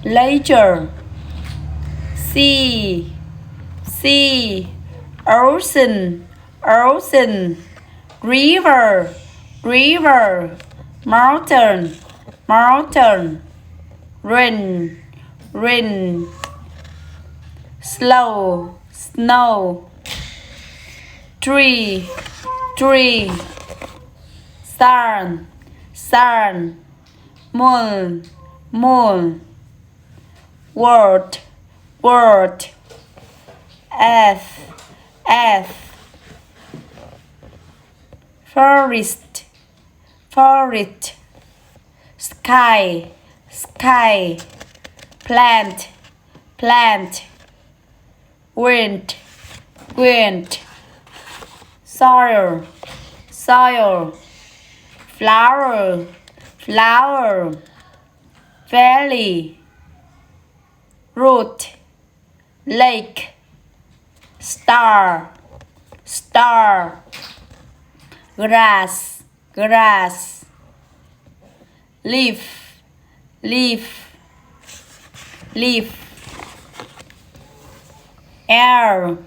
later, sea, sea, ocean, ocean, river, river, mountain, mountain, rain, rain, slow, snow, tree, tree, sun, sun, moon, moon, world, world, earth, earth, forest, forest, sky, sky, plant, plant, wind, wind, soil, soil, flower, flower, valley, root, lake, star, star, grass, grass, leaf, leaf, leaf, air,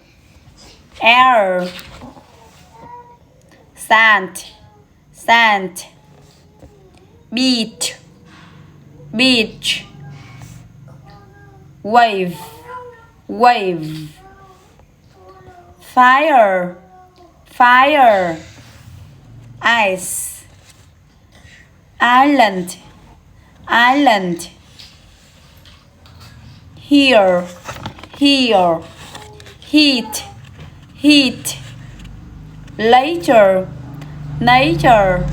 air, sand, sand, beach, beach, wave, wave, fire, fire, ice, island, island, here, here, heat, heat, later, nature,